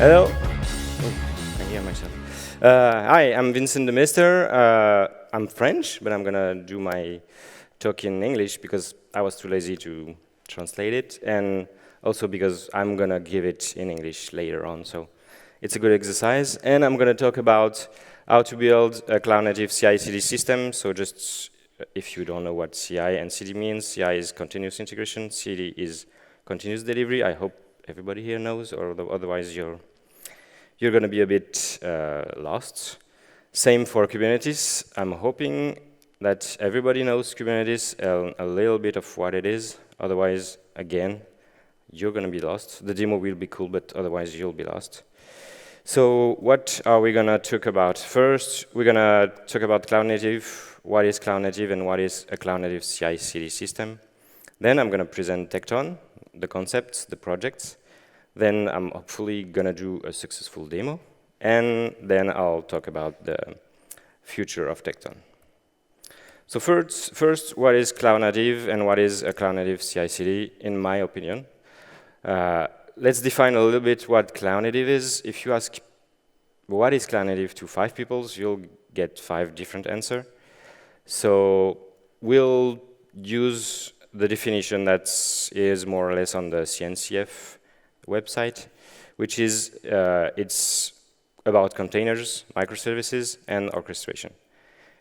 Hello. Oh, I hear myself. Hi, I'm Vincent Demeester. I'm French, but I'm gonna do my talk in English because I was too lazy to translate it, and also because I'm gonna give it in English later on. So it's a good exercise, and I'm gonna talk about how to build a cloud-native CI/CD system. So just if you don't know what CI and CD means, CI is continuous integration, CD is continuous delivery. I hope everybody here knows, or otherwise you're going to be a bit lost. Same for Kubernetes. I'm hoping that everybody knows Kubernetes, a little bit of what it is. Otherwise, again, you're going to be lost. The demo will be cool, but otherwise you'll be lost. So what are we going to talk about? First, we're going to talk about cloud native, what is cloud native, and what is a cloud native CI/CD system. Then I'm going to present Tekton, the concepts, the projects. Then I'm hopefully going to do a successful demo. And then I'll talk about the future of Tekton. So first, what is cloud native and what is a cloud native CI/CD, in my opinion? Let's define a little bit what cloud native is. If you ask what is cloud native to 5 people, you'll get 5 different answers. So we'll use the definition that is more or less on the CNCF website, which is it's about containers, microservices, and orchestration.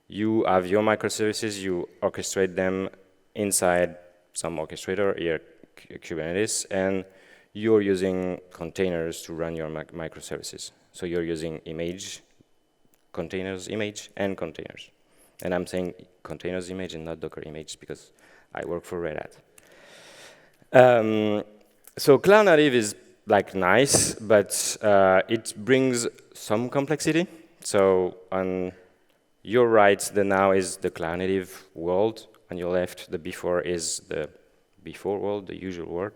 You have your microservices, you orchestrate them inside some orchestrator, here Kubernetes, and you're using containers to run your microservices. So you're using containers image, and containers. And I'm saying containers image and not Docker image because I work for Red Hat. So cloud native is like nice, but it brings some complexity. So on your right, the now is the cloud native world. On your left, the before is the before world, the usual world.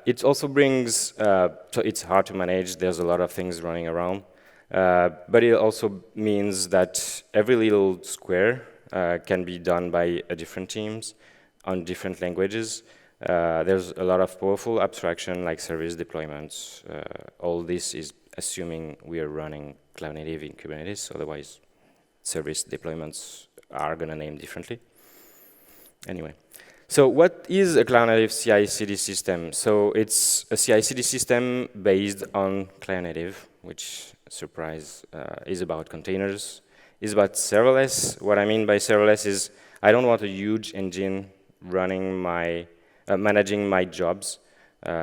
It also brings, so it's hard to manage. There's a lot of things running around. But it also means that every little square can be done by different teams on different languages. There's a lot of powerful abstraction like service deployments. All this is assuming we are running cloud native in Kubernetes, otherwise service deployments are going to name differently. Anyway, so what is a cloud native CI/CD system? So it's a CI/CD system based on cloud native, which, surprise, is about containers, is about serverless. What I mean by serverless is I don't want a huge engine running managing my jobs,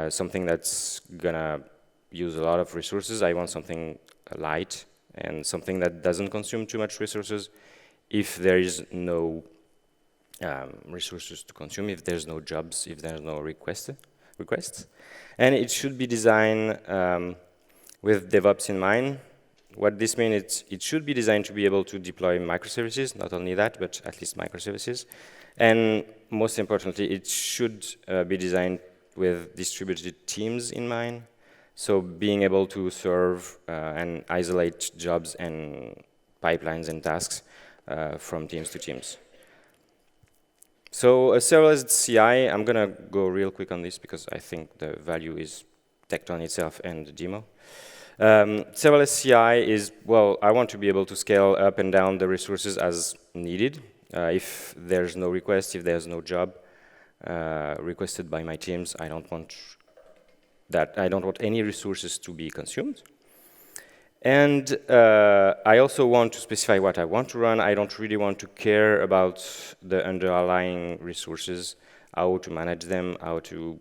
something that's gonna use a lot of resources. I want something light and something that doesn't consume too much resources if there is no resources to consume, if there's no jobs, if there's no requests. And it should be designed with DevOps in mind. What this means, it should be designed to be able to deploy microservices, not only that, but at least microservices. And most importantly, it should be designed with distributed teams in mind. So being able to serve and isolate jobs and pipelines and tasks from teams to teams. So a serverless CI, I'm going to go real quick on this because I think the value is Tekton itself and the demo. Serverless CI is, well, I want to be able to scale up and down the resources as needed. If there's no request, if there's no job requested by my teams, I don't want that. I don't want any resources to be consumed. And I also want to specify what I want to run. I don't really want to care about the underlying resources, how to manage them, how to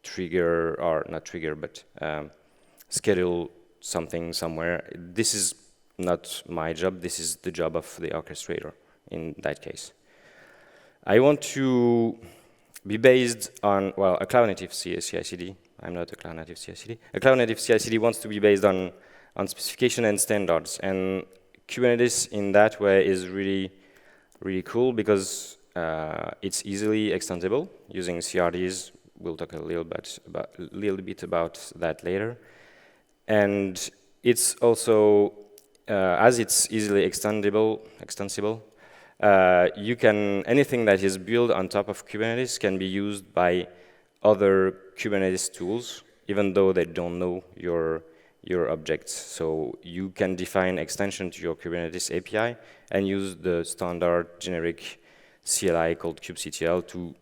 trigger, or not trigger, but schedule something somewhere. This is not my job. This is the job of the orchestrator in that case. I want to be based on, well, a cloud-native CI/CD. I'm not a cloud-native CI/CD. A cloud-native CI/CD wants to be based on specification and standards. And Kubernetes in that way is really, really cool because it's easily extensible using CRDs. We'll talk a little bit about that later. And it's also, as it's easily extensible, anything that is built on top of Kubernetes can be used by other Kubernetes tools even though they don't know your objects. So you can define extension to your Kubernetes API and use the standard generic CLI called kubectl to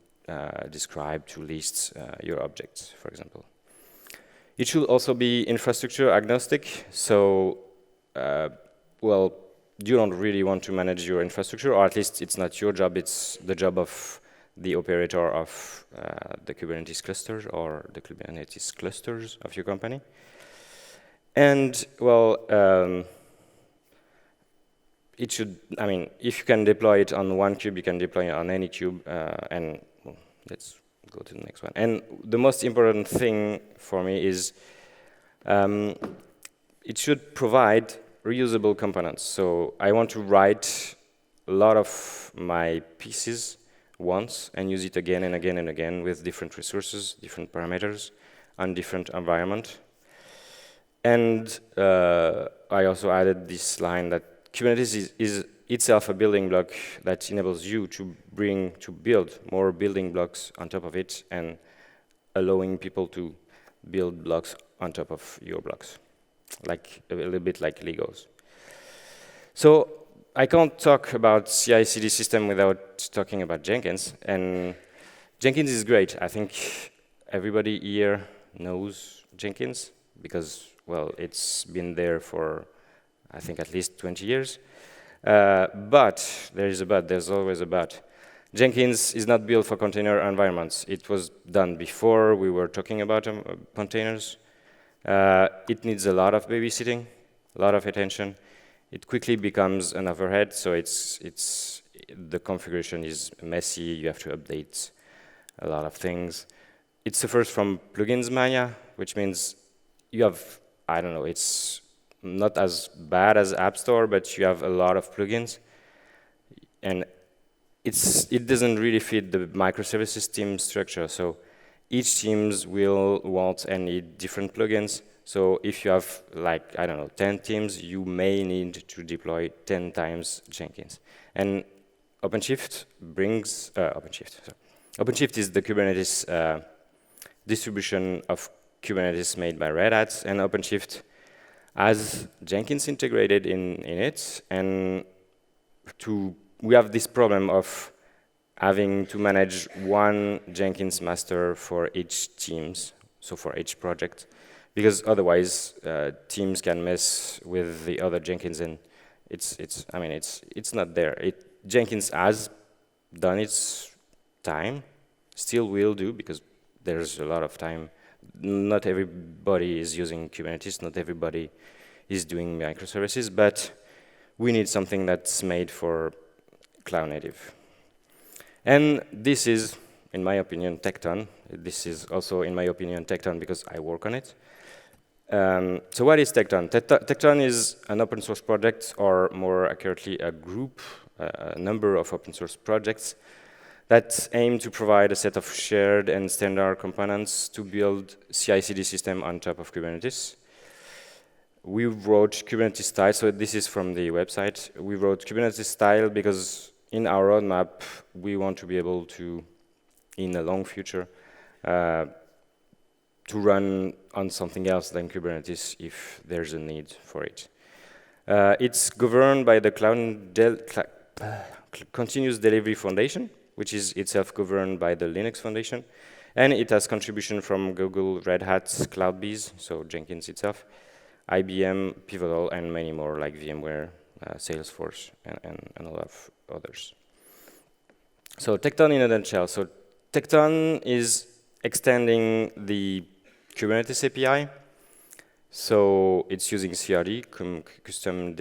describe, to list your objects, for example. It should also be infrastructure agnostic. So, well, you don't really want to manage your infrastructure, or at least it's not your job, it's the job of the operator of the Kubernetes clusters or the Kubernetes clusters of your company. And, well, it should, I mean, if you can deploy it on one cube, you can deploy it on any cube, and well, let's go to the next one. And the most important thing for me is it should provide reusable components. So I want to write a lot of my pieces once and use it again and again and again with different resources, different parameters, on different environment. And I also added this line that Kubernetes is itself a building block that enables you to build more building blocks on top of it and allowing people to build blocks on top of your blocks, like a little bit like Legos. So I can't talk about CI/CD system without talking about Jenkins. And Jenkins is great. I think everybody here knows Jenkins because, well, it's been there for, I think, at least 20 years. But there is a but, there's always a but. Jenkins is not built for container environments. It was done before we were talking about containers. It needs a lot of babysitting, a lot of attention. It quickly becomes an overhead, so the configuration is messy. You have to update a lot of things. It suffers from plugins mania, which means you have, I don't know, it's not as bad as App Store, but you have a lot of plugins. And it doesn't really fit the microservices team structure. So each teams will want and need different plugins. So if you have, like, I don't know, 10 teams, you may need to deploy 10 times Jenkins. And OpenShift brings, OpenShift is the Kubernetes distribution of Kubernetes made by Red Hat, and OpenShift has Jenkins integrated in it, and we have this problem of having to manage one Jenkins master for each teams, so for each project, because otherwise teams can mess with the other Jenkins, and it's not there. Jenkins has done its time, still will do, because there's a lot of time. Not everybody is using Kubernetes, not everybody is doing microservices, but we need something that's made for cloud native. And this is, in my opinion, Tekton. This is also, in my opinion, Tekton because I work on it. So what is Tekton? Tekton is an open source project, or more accurately, a group, a number of open source projects that aim to provide a set of shared and standard components to build CI/CD system on top of Kubernetes. We wrote Kubernetes style, so this is from the website. We wrote Kubernetes style because in our roadmap, we want to be able to, in the long future, to run on something else than Kubernetes if there's a need for it. It's governed by the Continuous Delivery Foundation, which is itself governed by the Linux Foundation. And it has contribution from Google, Red Hat, CloudBees, so Jenkins itself, IBM, Pivotal, and many more like VMware, Salesforce, and a lot of others. So Tekton in a nutshell. So Tekton is extending the Kubernetes API. So it's using CRD, custom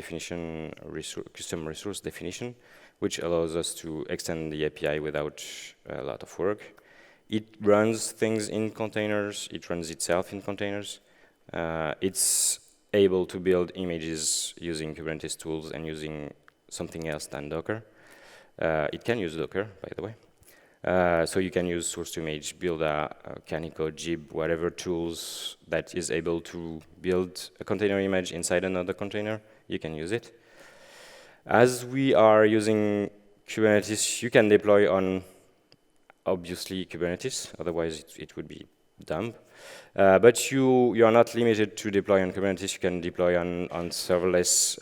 resource definition, which allows us to extend the API without a lot of work. It runs things in containers. It runs itself in containers. It's able to build images using Kubernetes tools and using something else than Docker. It can use Docker, by the way. So you can use source to image, Builda, Canico, Jib, whatever tools that is able to build a container image inside another container, you can use it. As we are using Kubernetes, you can deploy on, obviously, Kubernetes, otherwise it would be dumb. But you are not limited to deploy on Kubernetes. You can deploy on serverless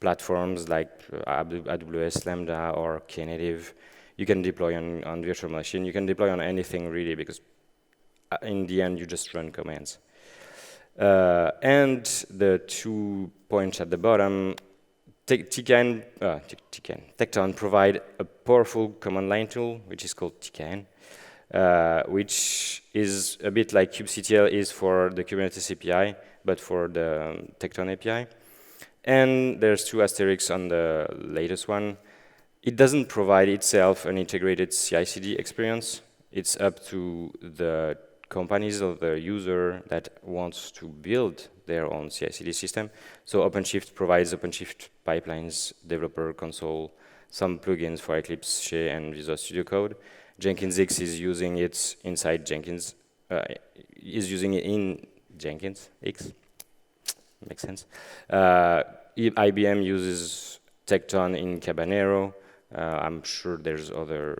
platforms like AWS Lambda or Knative. You can deploy on virtual machine. You can deploy on anything really, because in the end you just run commands. And the 2 points at the bottom, Tekton provide a powerful command line tool, which is called Tekton, which is a bit like kubectl is for the Kubernetes API, but for the Tekton API. And there's 2 asterisks on the latest one. It doesn't provide itself an integrated CI/CD experience. It's up to the companies or the user that wants to build their own CI/CD system. So OpenShift provides OpenShift pipelines, developer console, some plugins for Eclipse, Shea, and Visual Studio Code. Jenkins X is using it inside Jenkins, is using it in Jenkins X. Makes sense. IBM uses Tekton in Cabanero. I'm sure there's other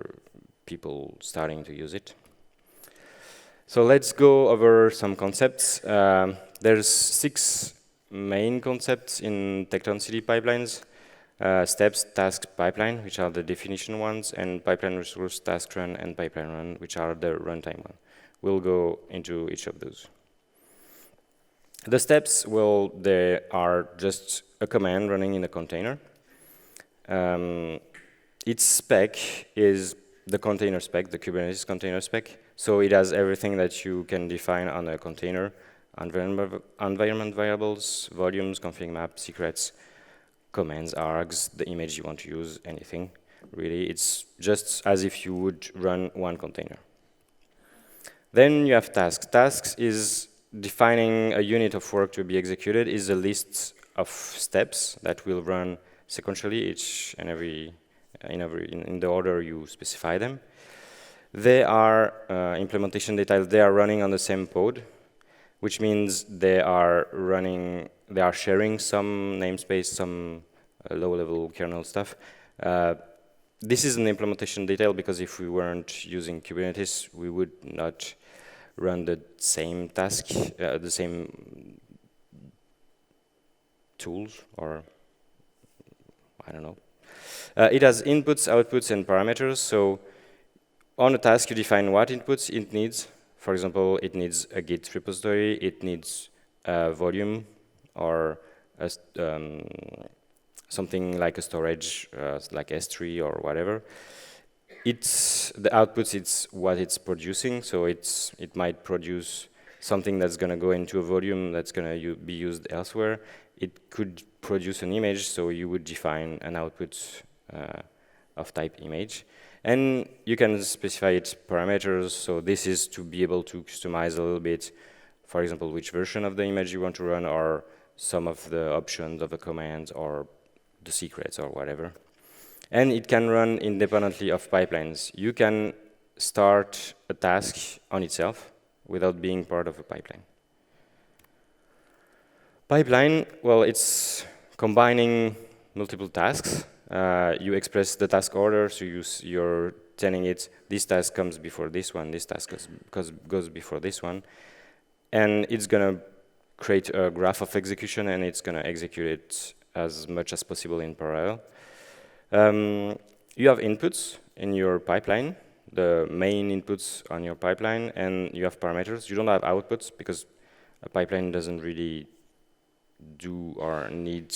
people starting to use it. So let's go over some concepts. There's 6 main concepts in Tekton City pipelines. Steps, task, pipeline, which are the definition ones, and pipeline resource, task run, and pipeline run, which are the runtime one. We'll go into each of those. The steps, well, they are just a command running in a container. Its spec is the container spec, the Kubernetes container spec. So it has everything that you can define on a container: environment variables, volumes, config map, secrets, commands, args, the image you want to use, anything. Really, it's just as if you would run one container. Then you have tasks. Tasks is defining a unit of work to be executed, is a list of steps that will run sequentially each and every in the order you specify them. They are implementation details. They are running on the same pod, which means they are sharing some namespace, some low-level kernel stuff. This is an implementation detail because if we weren't using Kubernetes, we would not run the same task, the same tools, or I don't know. It has inputs, outputs, and parameters. So on a task, you define what inputs it needs. For example, it needs a Git repository, it needs a volume, or something like a storage, like S3 or whatever. The outputs, it's what it's producing. So it might produce something that's going to go into a volume that's going to be used elsewhere. It could produce an image, so you would define an output of type image. And you can specify its parameters, so this is to be able to customize a little bit, for example, which version of the image you want to run, or some of the options of the commands, or the secrets, or whatever. And it can run independently of pipelines. You can start a task on itself without being part of a pipeline. Pipeline, well, it's combining multiple tasks. You express the task order, so you're telling it, this task comes before this one, this task goes before this one. And it's going to create a graph of execution, and it's going to execute it as much as possible in parallel. You have inputs in your pipeline, the main inputs on your pipeline, and you have parameters. You don't have outputs because a pipeline doesn't really do or need.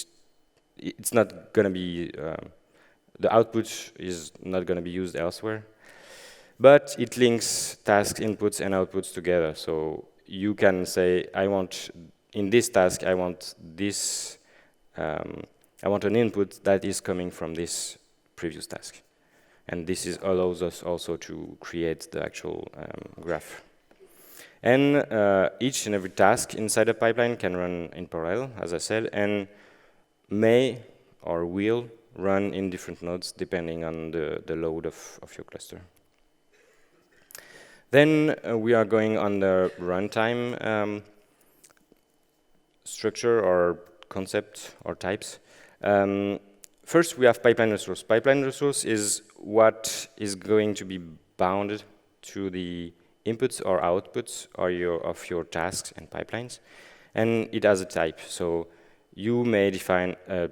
It's not going to be, the output is not going to be used elsewhere. But it links tasks, inputs, and outputs together. So you can say, in this task, I want this, I want an input that is coming from this previous task. And this allows us also to create the actual graph. And each and every task inside a pipeline can run in parallel, as I said, and may or will run in different nodes depending on the load of your cluster. Then we are going on the runtime structure or concept or types. First, we have pipeline resource. Pipeline resource is what is going to be bounded to the inputs or outputs are of your tasks and pipelines, and it has a type. So you may define a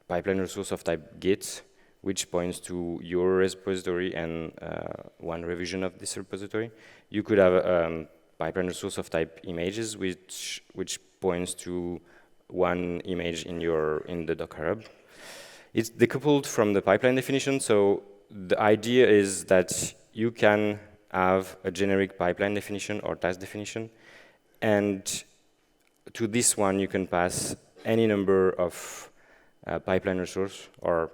pipeline resource of type Git, which points to your repository and one revision of this repository. You could have a pipeline resource of type images, which points to one image in the Docker Hub. It's decoupled from the pipeline definition, so the idea is that you can have a generic pipeline definition or task definition, and to this one you can pass any number of pipeline resource or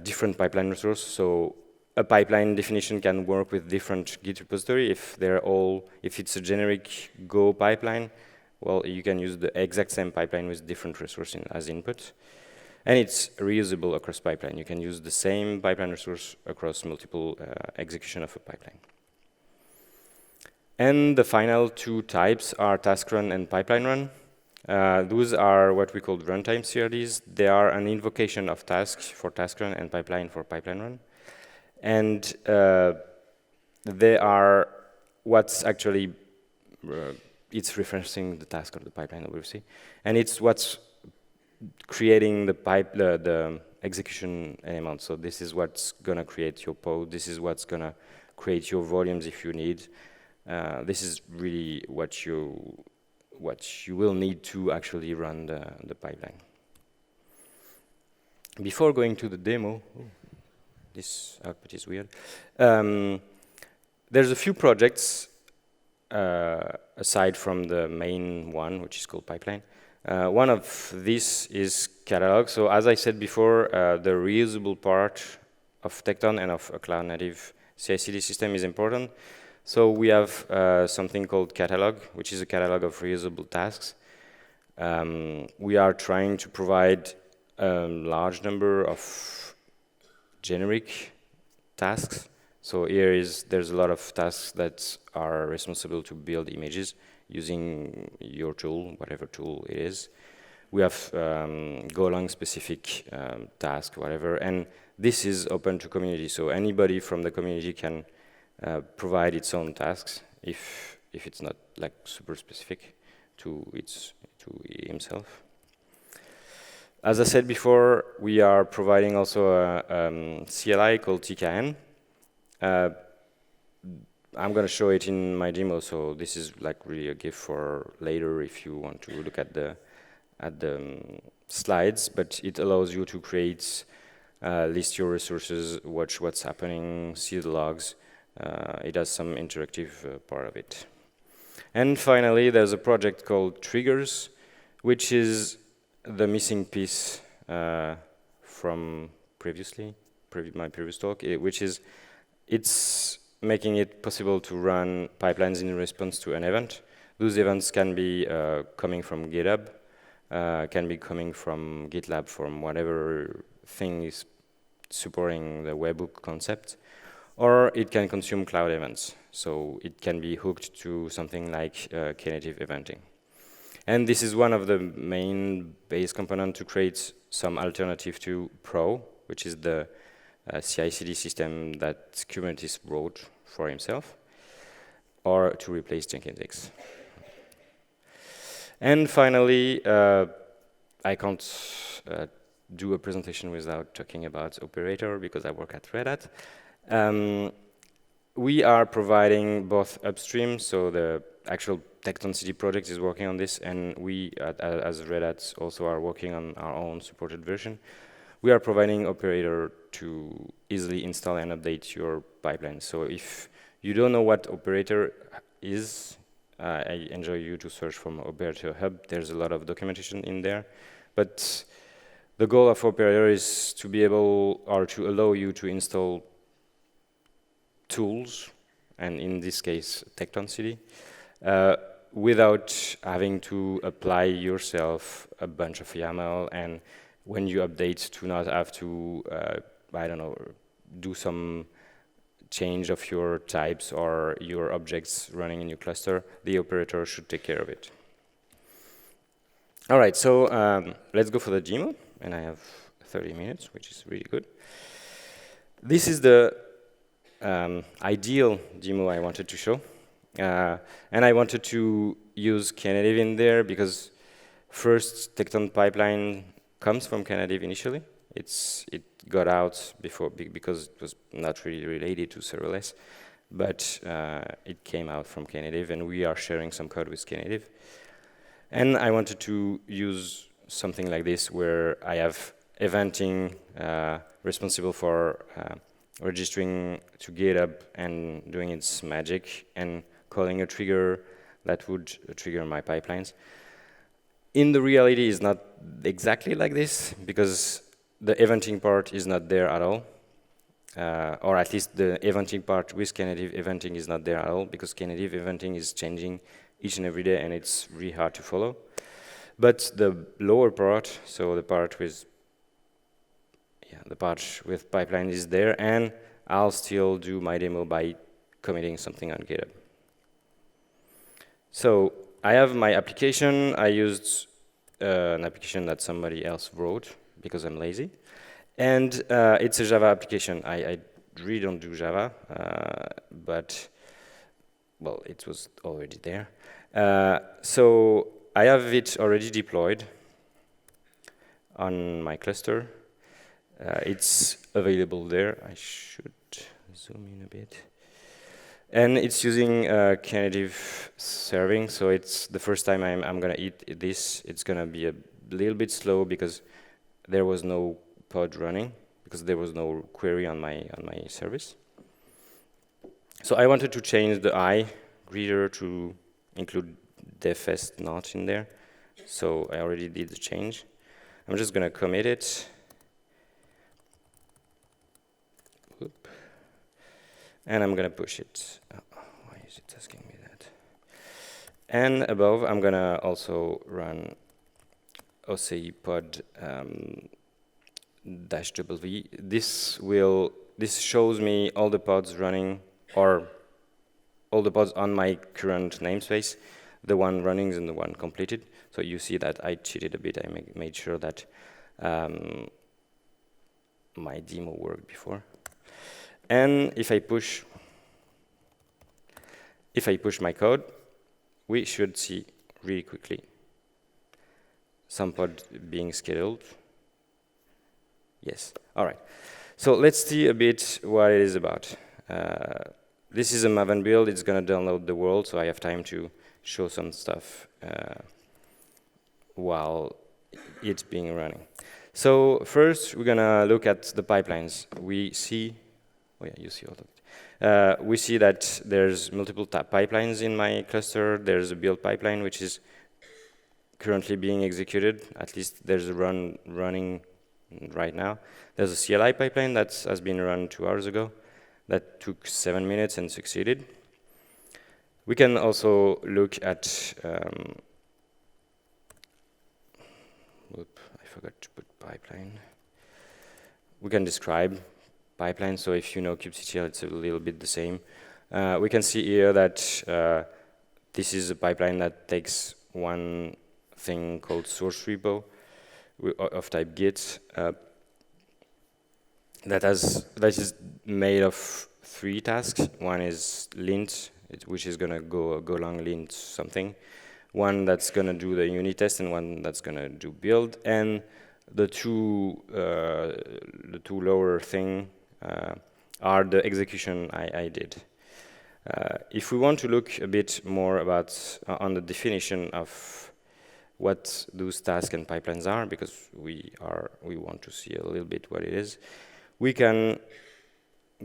different pipeline resource. So a pipeline definition can work with different Git repository. If it's a generic Go pipeline, well, you can use the exact same pipeline with different resource as input. And it's reusable across pipeline. You can use the same pipeline resource across multiple execution of a pipeline. And the final two types are task run and pipeline run. Those are what we call runtime CRDs. They are an invocation of tasks for task run and pipeline for pipeline run. And they are what's actually, it's referencing the task or the pipeline, obviously. And it's what's creating the execution element. So this is what's gonna create your pod. This is what's gonna create your volumes if you need. This is really what you will need to actually run the pipeline. Before going to the demo, this output is weird. There's a few projects aside from the main one, which is called pipeline. One of these is catalog. So as I said before, the reusable part of Tekton and of a cloud-native CI/CD system is important. So we have something called catalog, which is a catalog of reusable tasks. We are trying to provide a large number of generic tasks. So there's a lot of tasks that are responsible to build images using your tool, whatever tool it is. We have Golang specific task, whatever, and this is open to community. So anybody from the community can provide its own tasks if it's not like super specific to himself. As I said before, we are providing also a CLI called TKN. I'm going to show it in my demo, so this is like really a gift for later if you want to look at the slides. But it allows you to create, list your resources, watch what's happening, see the logs. It has some interactive part of it. And finally, there's a project called Triggers, which is the missing piece from my previous talk, which is it's making it possible to run pipelines in response to an event. Those events can be coming from GitHub, can be coming from GitLab, from whatever thing is supporting the webhook concept, or it can consume cloud events. So it can be hooked to something like Knative eventing. And this is one of the main base components to create some alternative to Pro, which is the CI/CD system that Kubernetes wrote for himself, or to replace Jenkins X. And finally, I can't do a presentation without talking about Operator because I work at Red Hat. We are providing both upstream, so the actual Tekton City project is working on this, and we, as Red Hat, also are working on our own supported version. We are providing Operator to easily install and update your pipeline. So if you don't know what Operator is, I enjoy you to search from Operator Hub. There's a lot of documentation in there. But the goal of Operator is to be able, or to allow you to install tools, and in this case, Tekton City, without having to apply yourself a bunch of YAML, and when you update, to not have to, I don't know, do some change of your types or your objects running in your cluster. The Operator should take care of it. All right, so let's go for the demo, and I have 30 minutes, which is really good. This is the ideal demo I wanted to show. And I wanted to use Knative in there because first, Tekton Pipeline comes from Knative initially. It got out before because it was not really related to serverless, but it came out from Knative, and we are sharing some code with Knative. And I wanted to use something like this where I have eventing responsible for registering to GitHub and doing its magic and calling a trigger that would trigger my pipelines. In the reality, it's not exactly like this because the eventing part is not there at all. Or at least the eventing part with Knative eventing is not there at all because Knative eventing is changing each and every day and it's really hard to follow. But the lower part, so the part with pipeline is there, and I'll still do my demo by committing something on GitHub. So I have my application. I used an application that somebody else wrote because I'm lazy. And it's a Java application. I really don't do Java, but, well, it was already there. So I have it already deployed on my cluster. It's available there. I should zoom in a bit. And it's using Knative serving, so it's the first time I'm going to eat this. It's going to be a little bit slow because there was no pod running, because there was no query on my service. So I wanted to change the I greeter to include DevFest not in there. So I already did the change. I'm just going to commit it. Oop. And I'm going to push it. Oh, why is it asking me that? And above, I'm going to also run OCI pod -W. This shows me all the pods running, or all the pods on my current namespace, the one running and the one completed. So you see that I cheated a bit. I made sure that my demo worked before. And if I push my code, we should see really quickly some pod being scheduled. Yes, all right. So let's see a bit what it is about. This is a Maven build. It's going to download the world, so I have time to show some stuff while it's being running. So first, we're going to look at the pipelines. We see, oh yeah, you see all of it. We see that there's multiple pipelines in my cluster. There's a build pipeline, which is currently being executed. At least there's a running right now. There's a CLI pipeline that has been run 2 hours ago. That took 7 minutes and succeeded. We can also look at, I forgot to put pipeline. We can describe pipeline, so if you know kubectl, it's a little bit the same. We can see here that this is a pipeline that takes one thing called source repo of type Git that is made of 3 tasks. One is lint, which is going to go long lint something. One that's going to do the unit test, and one that's going to do build. And the two lower thing are the execution I did. If we want to look a bit more about on the definition of what those tasks and pipelines are, because we want to see a little bit what it is, we can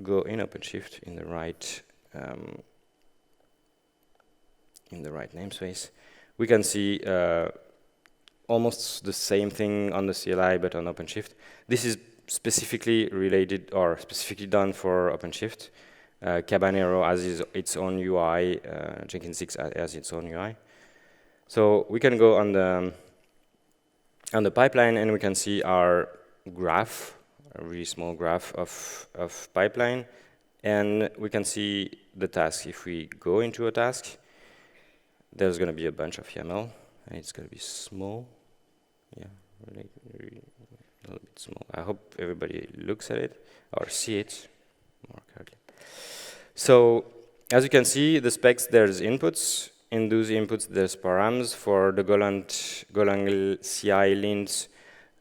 go in OpenShift in the right namespace. We can see almost the same thing on the CLI, but on OpenShift. This is specifically related or specifically done for OpenShift. Cabanero has its own UI. Jenkins 6 has its own UI. So we can go on the pipeline, and we can see our graph, a really small graph of pipeline, and we can see the task. If we go into a task, there's going to be a bunch of YAML, and it's going to be small. Yeah, really a little bit small. I hope everybody looks at it or see it more clearly. So as you can see, the specs, there's inputs. In those inputs, there's params. For the Golang CI lints,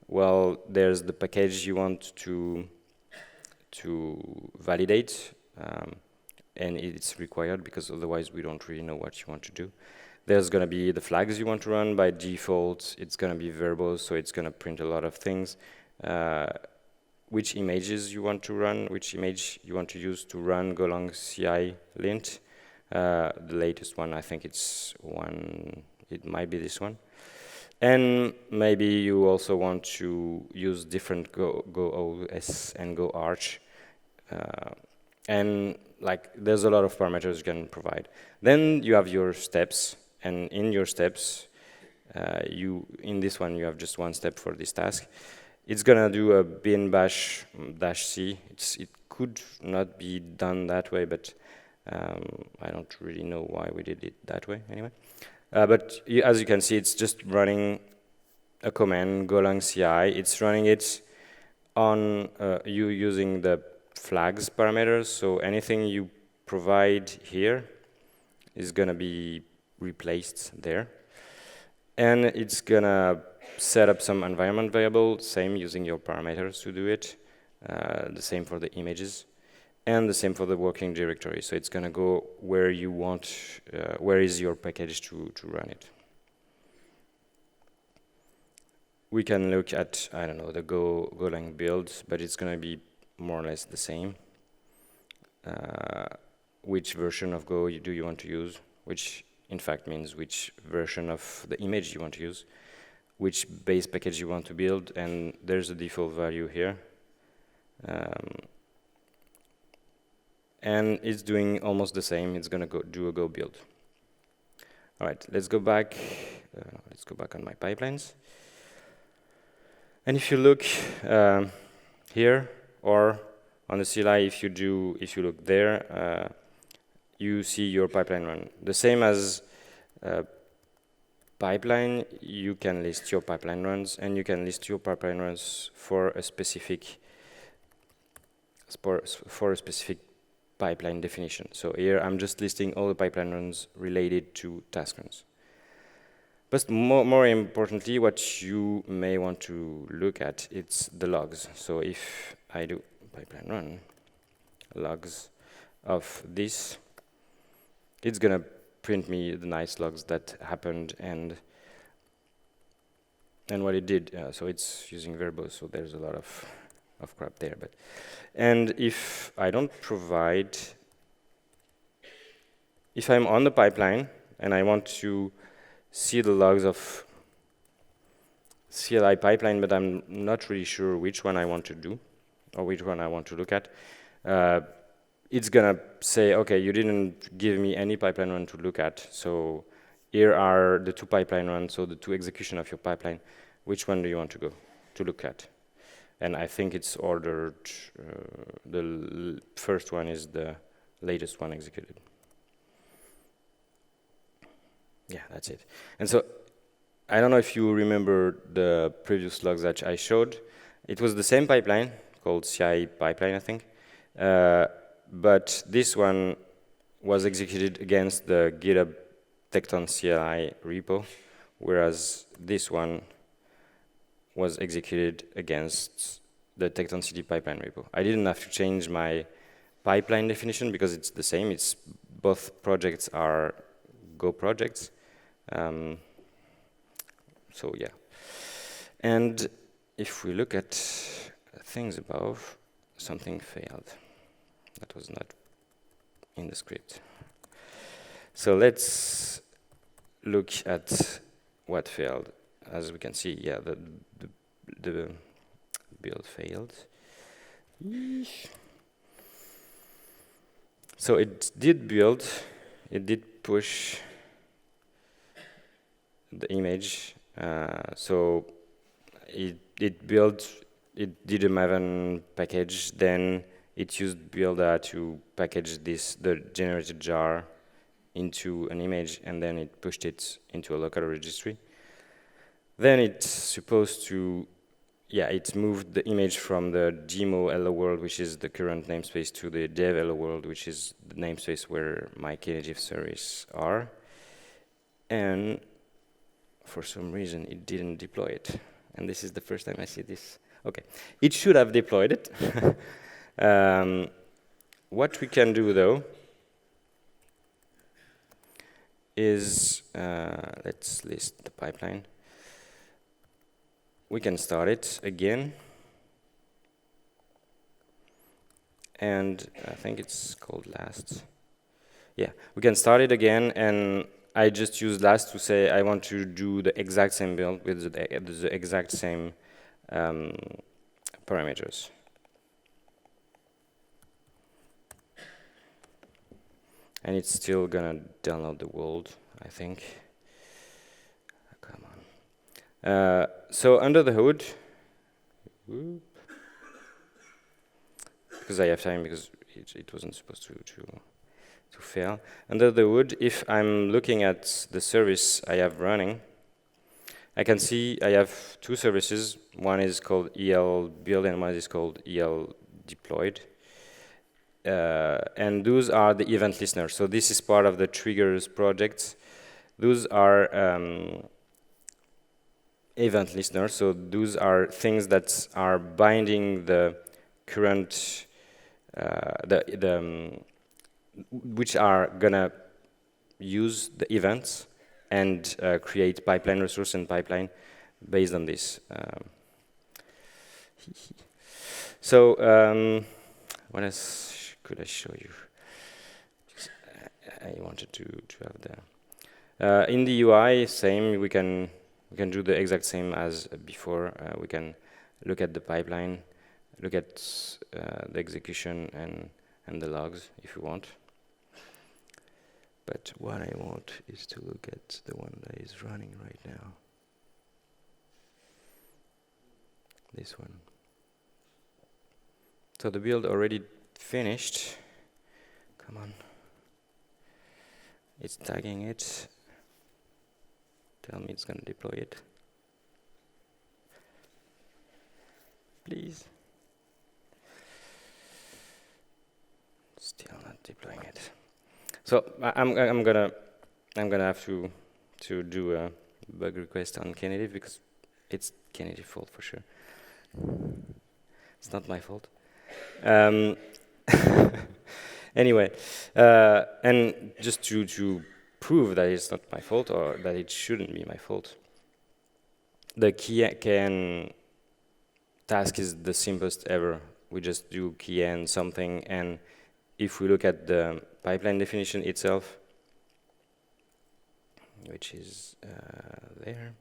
well, there's the package you want to validate, and it's required because otherwise we don't really know what you want to do. There's going to be the flags you want to run. By default, it's going to be verbose, so it's going to print a lot of things. Which images you want to run, which image you want to use to run Golang CI lint. The latest one, I think it's one, it might be this one. And maybe you also want to use different Go OS and Go Arch. And like, there's a lot of parameters you can provide. Then you have your steps, and in your steps, in this one, you have just one step for this task. It's gonna do a bin bash -c. It could not be done that way, but I don't really know why we did it that way anyway. But as you can see, it's just running a command, Golang CI. It's running it on you using the flags parameters. So anything you provide here is gonna be replaced there. And it's gonna set up some environment variable, same using your parameters to do it. The same for the images. And the same for the working directory. So it's gonna go where you want, where is your package to run it. We can look at, I don't know, the Golang build, but it's gonna be more or less the same. Which version of Go do you want to use? Which in fact means which version of the image you want to use, which base package you want to build, and there's a default value here. And it's doing almost the same. It's gonna do a Go build. All right, let's go back. Let's go back on my pipelines. And if you look here or on the CLI, if you look there, you see your pipeline run. The same as pipeline, you can list your pipeline runs, and you can list your pipeline runs for a specific pipeline definition. So here I'm just listing all the pipeline runs related to task runs. But more importantly, what you may want to look at, it's the logs. So if I do pipeline run logs of this, it's gonna print me the nice logs that happened and what it did. So it's using verbose, so there's a lot of crap there. And if I don't provide, if I'm on the pipeline and I want to see the logs of CLI pipeline, but I'm not really sure which one I want to do or which one I want to look at, it's gonna say, okay, you didn't give me any pipeline run to look at, so here are the two pipeline runs, so the two execution of your pipeline. Which one do you want to go to look at? And I think it's ordered, the first one is the latest one executed. Yeah, that's it. And so, I don't know if you remember the previous logs that I showed. It was the same pipeline, called CI pipeline, I think. But this one was executed against the GitHub Tekton CLI repo, whereas this one was executed against the Tekton City pipeline repo. I didn't have to change my pipeline definition because it's the same. It's both projects are Go projects. So yeah. And if we look at things above, something failed. That was not in the script. So let's look at what failed. As we can see, yeah, the build failed. So it did build, it did push the image. So it built, it did a Maven package, then it used builder to package the generated jar into an image, and then it pushed it into a local registry. Then it's supposed to yeah, it moved the image from the demo hello world, which is the current namespace, to the dev hello world, which is the namespace where my Knative service are. And for some reason, it didn't deploy it. And this is the first time I see this. Okay, it should have deployed it. What we can do, though, is, let's list the pipeline. We can start it again. And I think it's called last. Yeah, we can start it again, and I just use last to say I want to do the exact same build with the exact same parameters. And it's still gonna download the world, I think. Come on. So under the hood, because I have time, because it wasn't supposed to fail. Under the hood, if I'm looking at the service I have running, I can see I have two services. One is called EL build and one is called EL deployed. And those are the event listeners. So this is part of the triggers project. Those are event listeners. So those are things that are binding the current, which are gonna use the events and create pipeline resource and pipeline based on this. So what else could I show you? I wanted to have the in the UI, same. We can do the exact same as before. We can look at the pipeline, look at the execution and the logs if you want. But what I want is to look at the one that is running right now. This one. So the build already finished. Come on. It's tagging it. Tell me it's going to deploy it. Please. Still not deploying it. So I'm gonna have to do a bug request on Knative because it's Knative fault for sure. It's not my fault. Anyway, and just to prove that it's not my fault or that it shouldn't be my fault, the kn task is the simplest ever. We just do kn something, and if we look at the pipeline definition itself, which is there,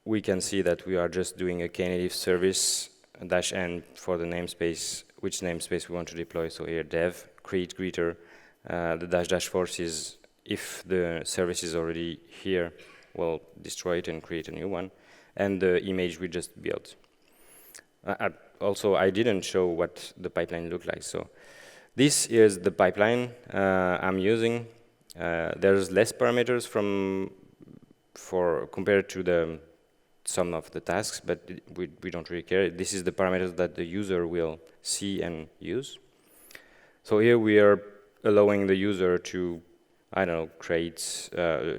we can see that we are just doing a Knative service -n for the namespace, which namespace we want to deploy. So here dev, create greeter, the --force is if the service is already here, we'll destroy it and create a new one. And the image we just built. Also, I didn't show what the pipeline looked like. So this is the pipeline I'm using. There's less parameters compared to the sum of the tasks, but we don't really care. This is the parameters that the user will see and use. So here we are allowing the user to, I don't know, create,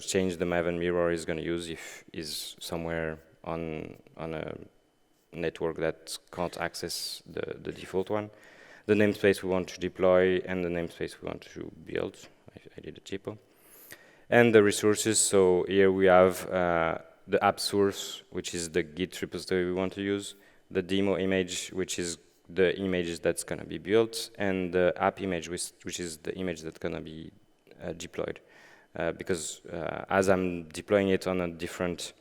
change the Maven mirror is going to use if is somewhere on a network that can't access the default one. The namespace we want to deploy and the namespace we want to build. I did a typo. And the resources, so here we have the app source, which is the Git repository we want to use, the demo image, which is the images that's going to be built, and the app image, which is the image that's going to be deployed. Because as I'm deploying it on a different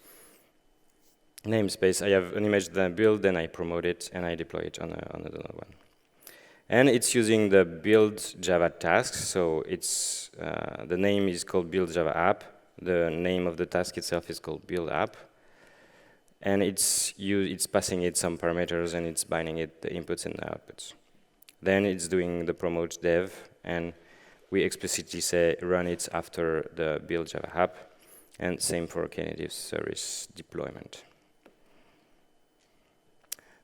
namespace, I have an image that I build, then I promote it, and I deploy it on another one. And it's using the build Java tasks, so it's the name is called build Java app. The name of the task itself is called build app, and it's passing it some parameters and it's binding it the inputs and the outputs. Then it's doing the promote dev, and we explicitly say run it after the build Java app, and same for Knative service deployment.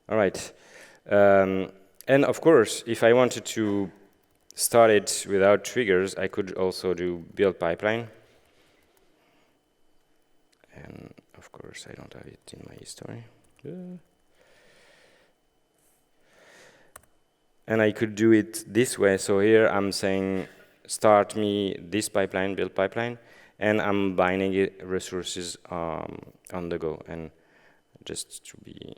All right. And of course, if I wanted to start it without triggers, I could also do build pipeline. And of course, I don't have it in my history. And I could do it this way. So here I'm saying, start me this pipeline, build pipeline, and I'm binding it resources on the go. And just to be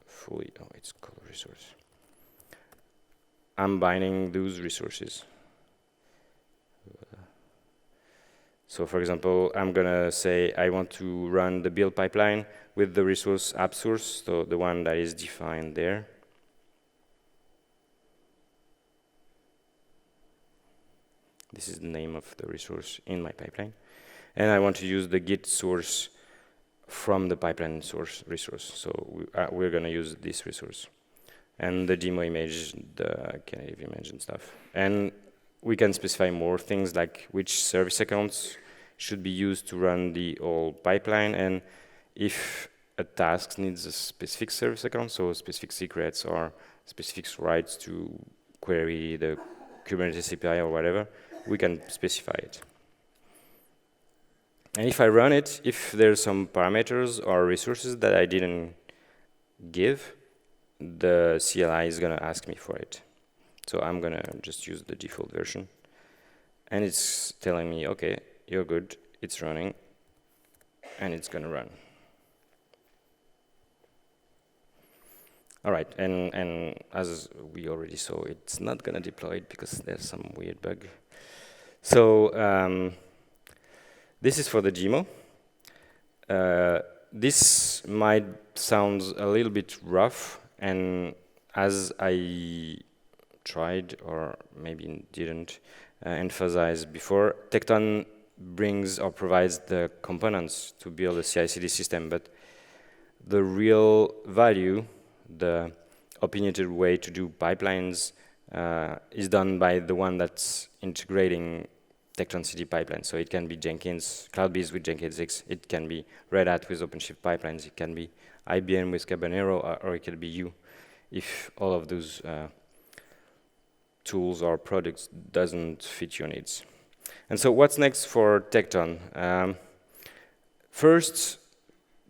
fully, oh, it's called resource. I'm binding those resources. So for example, I'm gonna say I want to run the build pipeline with the resource app source, so the one that is defined there. This is the name of the resource in my pipeline. And I want to use the git source from the pipeline source resource. So we're gonna use this resource. And the demo image, the knative image and stuff. And we can specify more things like which service accounts should be used to run the whole pipeline, and if a task needs a specific service account, so specific secrets or specific rights to query the Kubernetes API or whatever, we can specify it. And if I run it, if there's some parameters or resources that I didn't give, the CLI is going to ask me for it. So I'm going to just use the default version. And it's telling me, OK, you're good, it's running, and it's going to run. All right, and as we already saw, it's not going to deploy it because there's some weird bug. So this is for the demo. This might sound a little bit rough, and as I tried, or maybe didn't emphasize before, Tekton brings or provides the components to build a CI/CD system, but the real value, the opinionated way to do pipelines is done by the one that's integrating Tekton City pipelines. So it can be Jenkins, Cloud-based with Jenkins X, it can be Red Hat with OpenShift pipelines, it can be IBM with Cabanero, or it can be you, if all of those tools or products doesn't fit your needs. And so what's next for Tekton? First,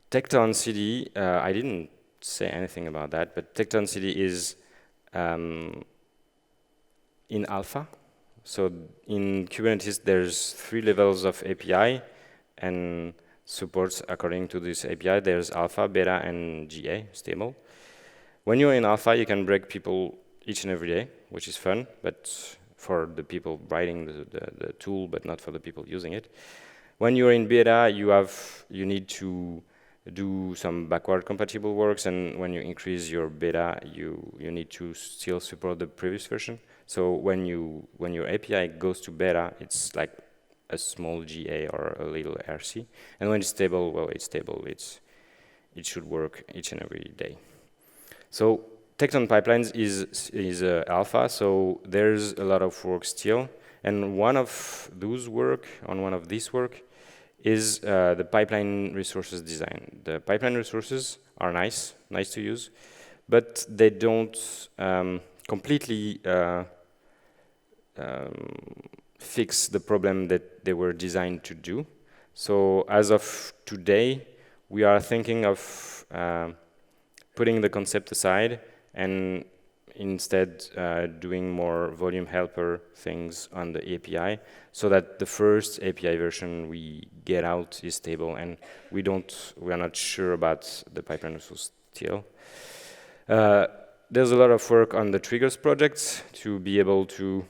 Tekton City, I didn't say anything about that, but Tekton City is in alpha. So in Kubernetes, there's 3 levels of API and supports according to this API. There's alpha, beta, and GA, stable. When you're in alpha, you can break people each and every day, which is fun, but for the people writing the tool, but not for the people using it. When you're in beta, you need to do some backward compatible works, and when you increase your beta, you need to still support the previous version. So when your API goes to beta, it's like a small GA or a little RC, and when it's stable, well, it's stable. It should work each and every day. So Tekton Pipelines is alpha, so there's a lot of work still, and one of these work is the pipeline resources design. The pipeline resources are nice to use, but they don't completely fix the problem that they were designed to do. So as of today, we are thinking of putting the concept aside and instead doing more volume helper things on the API, so that the first API version we get out is stable, and we are not sure about the pipeline resource still. There's a lot of work on the triggers projects to be able to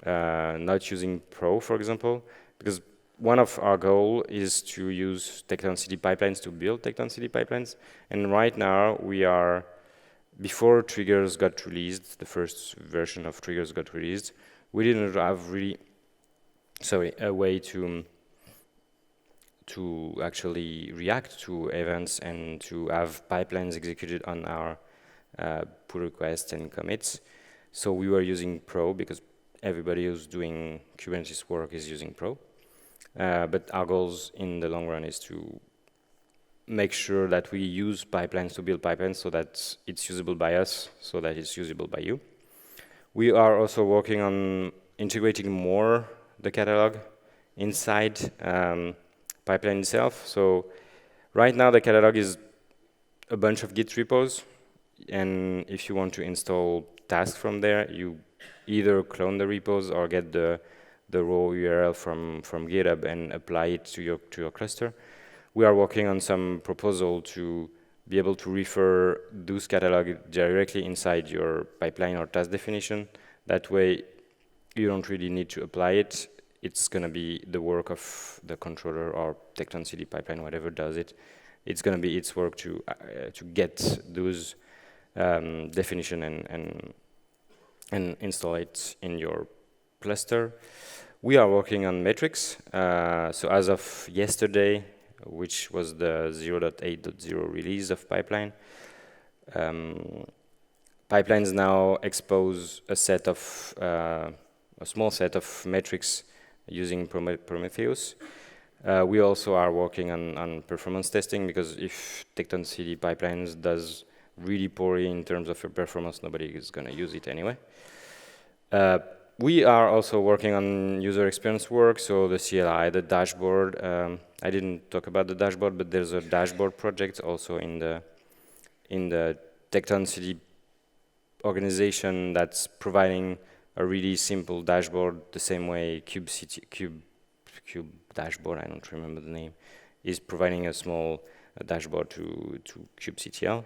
not using Pro, for example, because one of our goal is to use Tekton City pipelines to build Tekton City pipelines, and right now we are, before triggers got released, the first version of triggers got released, we didn't have really, a way to actually react to events and to have pipelines executed on our pull requests and commits. So we were using Pro because everybody who's doing Kubernetes work is using Pro. But our goals in the long run is to make sure that we use pipelines to build pipelines so that it's usable by us, so that it's usable by you. We are also working on integrating more the catalog inside pipeline itself. So right now the catalog is a bunch of Git repos, and if you want to install tasks from there, you either clone the repos or get the raw URL from GitHub and apply it to your cluster. We are working on some proposal to be able to refer those catalog directly inside your pipeline or task definition. That way, you don't really need to apply it. It's going to be the work of the controller or Tekton City pipeline, whatever does it. It's going to be its work to get those definition and install it in your cluster. We are working on metrics. So as of yesterday, which was the 0.8.0 release of pipeline, pipelines now expose a small set of metrics using Prometheus. We also are working on performance testing, because if Tekton City pipelines does really poorly in terms of performance, nobody is going to use it anyway. We are also working on user experience work, so the CLI, the dashboard. I didn't talk about the dashboard, but there's a dashboard project also in the Tekton City organization that's providing a really simple dashboard, the same way Cube dashboard, I don't remember the name, is providing a small dashboard to kubectl.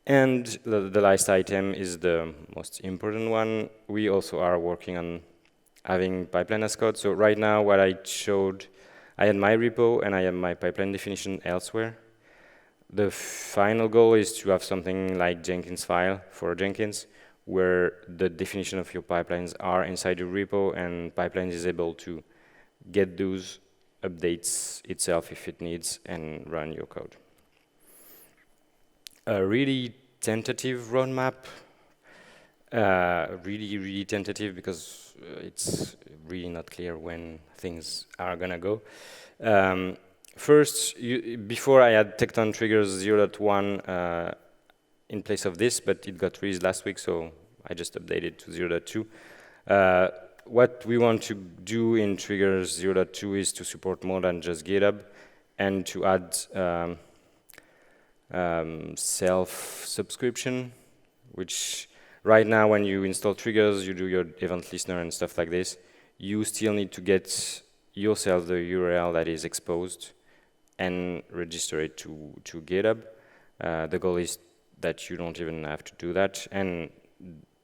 And the last item is the most important one. We also are working on having pipeline as code. So right now, what I showed, I had my repo and I have my pipeline definition elsewhere. The final goal is to have something like Jenkins file for Jenkins, where the definition of your pipelines are inside your repo, and pipelines is able to get those updates itself if it needs and run your code. A really tentative roadmap, really tentative, because it's really not clear when things are gonna go. First, before I had Tekton triggers 0.1 in place of this, but it got released last week, so I just updated to 0.2. What we want to do in triggers 0.2 is to support more than just GitHub, and to add self-subscription, which right now when you install triggers, you do your event listener and stuff like this, you still need to get yourself the URL that is exposed and register it to GitHub. The goal is that you don't even have to do that, and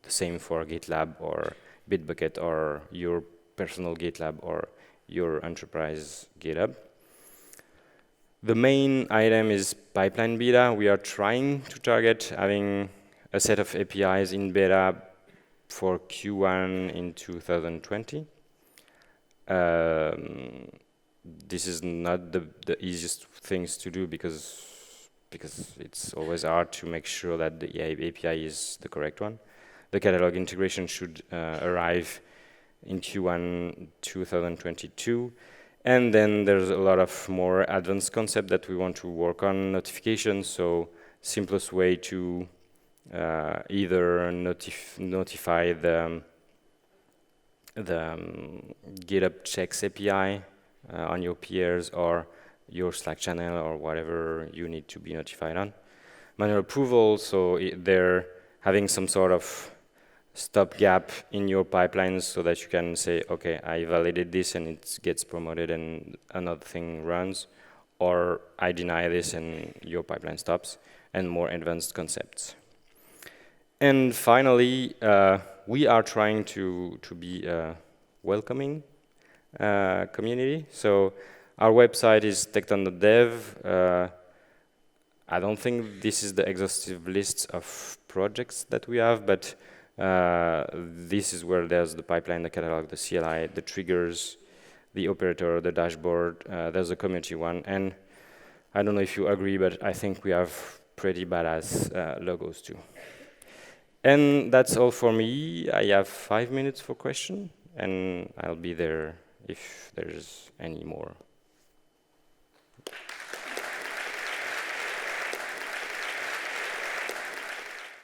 the same for GitLab or Bitbucket or your personal GitLab or your enterprise GitHub. The main item is pipeline beta. We are trying to target having a set of APIs in beta for Q1 in 2020. This is not the easiest things to do, because it's always hard to make sure that the API is the correct one. The catalog integration should arrive in Q1 2022. And then there's a lot of more advanced concept that we want to work on. Notifications, so simplest way to either notify the GitHub checks API on your peers or your Slack channel or whatever you need to be notified on. Manual approval, so they're having some sort of stopgap in your pipelines so that you can say, okay, I validated this and it gets promoted and another thing runs, or I deny this and your pipeline stops, and more advanced concepts. And finally, we are trying to be a welcoming community. So our website is tekton.dev. I don't think this is the exhaustive list of projects that we have, but this is where there's the pipeline, the catalog, the CLI, the triggers, the operator, the dashboard. There's a community one, and I don't know if you agree, but I think we have pretty badass logos too. And that's all for me. I have 5 minutes for question, and I'll be there if there's any more.